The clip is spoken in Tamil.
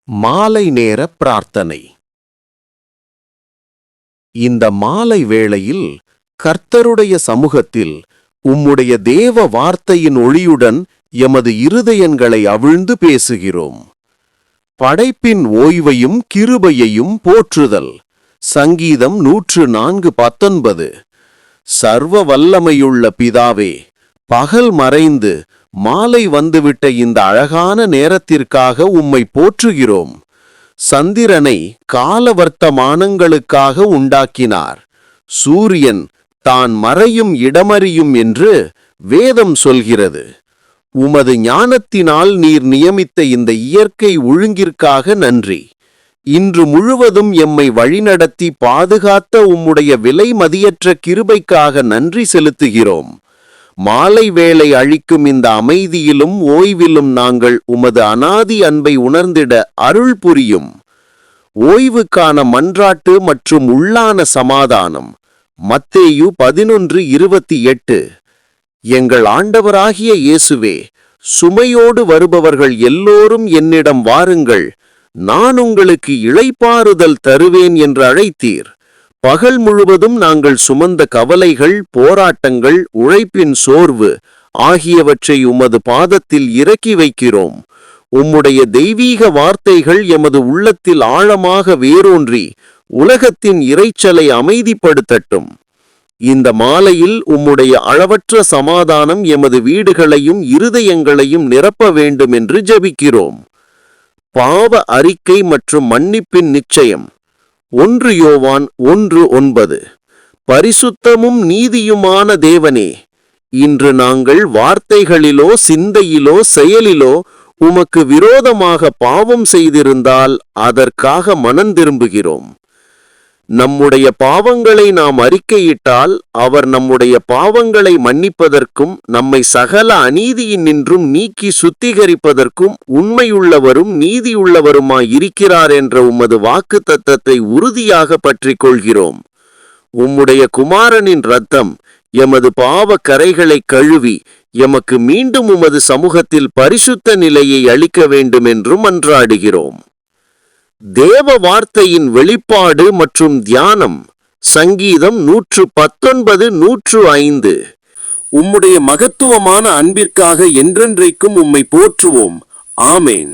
மாலை நேர பிரார்த்தனை. இந்த மாலை வேளையில் கர்த்தருடைய சமூகத்தில் உம்முடைய தேவ வார்த்தையின் ஒளியுடன் எமது இருதயங்களை அவிழ்ந்து பேசுகிறோம். படைப்பின் ஓய்வையும் கிருபையையும் போற்றுதல். சங்கீதம் 104:19. சர்வ வல்லமையுள்ள பிதாவே, பகல் மறைந்து மாலை வந்துவிட்ட இந்த அழகான நேரத்திற்காக உம்மை போற்றுகிறோம். சந்திரனை காலவர்த்தமானங்களுக்காக உண்டாக்கினார். சூரியன் தான் மறையும் இடமறியும் என்று வேதம் சொல்கிறது. உமது ஞானத்தினால் நீர் நியமித்த இந்த இயற்கை ஒழுங்கிற்காக நன்றி. இன்று முழுவதும் எம்மை வழிநடத்தி பாதுகாத்த உம்முடைய விலை மதியற்ற கிருபைக்காக நன்றி செலுத்துகிறோம். மாலை வேளை அளிக்கும் இந்த அமைதியிலும் ஓய்விலும் நாங்கள் உமது அனாதி அன்பை உணர்ந்திட அருள் புரியும். ஓய்வுக்கான மன்றாட்டு மற்றும் உள்ளான சமாதானம். மத்தேயு 11:28. எங்கள் ஆண்டவராகிய இயேசுவே, சுமையோடு வருபவர்கள் எல்லோரும் என்னிடம் வாருங்கள், நான் உங்களுக்கு இளைப்பாறுதல் தருவேன் என்று அழைத்தீர். பகல் முழுவதும் நாங்கள் சுமந்த கவலைகள், போராட்டங்கள், உழைப்பின் சோர்வு ஆகியவற்றை உமது பாதத்தில் இறக்கி வைக்கிறோம். உம்முடைய தெய்வீக வார்த்தைகள் எமது உள்ளத்தில் ஆழமாக வேரூன்றி உலகத்தின் இரைச்சலை அமைதிப்படுத்தட்டும். இந்த மாலையில் உம்முடைய அளவற்ற சமாதானம் எமது வீடுகளையும் இருதயங்களையும் நிரப்ப வேண்டும் என்று ஜெபிக்கிறோம். பாவ அறிக்கை மற்றும் மன்னிப்பின் நிச்சயம். 1 யோவான் 1:9. பரிசுத்தமும் நீதியுமான தேவனே, இன்று நாங்கள் வார்த்தைகளிலோ சிந்தையிலோ செயலிலோ உமக்கு விரோதமாக பாவம் செய்திருந்தால் அதற்காக மனந்திரும்புகிறோம். நம்முடைய பாவங்களை நாம் அறிக்கையிட்டால் அவர் நம்முடைய பாவங்களை மன்னிப்பதற்கும் நம்மை சகல அநீதியினின்றும் நீக்கி சுத்திகரிப்பதற்கும் உண்மையுள்ளவரும் நீதியுள்ளவருமாயிருக்கிறார் என்ற உமது வாக்குத்தத்தத்தை உறுதியாக பற்றிக் கொள்கிறோம். உம்முடைய குமாரனின் இரத்தம் எமது பாவ கரைகளை கழுவி எமக்கு மீண்டும் உமது சமூகத்தில் பரிசுத்த நிலையை அளிக்க வேண்டும் என்றும் மன்றாடுகிறோம். தேவ வார்த்தையின் வெளிப்பாடு மற்றும் தியானம். சங்கீதம் 119:105. உம்முடைய மகத்துவமான அன்பிற்காக என்றென்றைக்கும் உம்மை போற்றுவோம். ஆமேன்.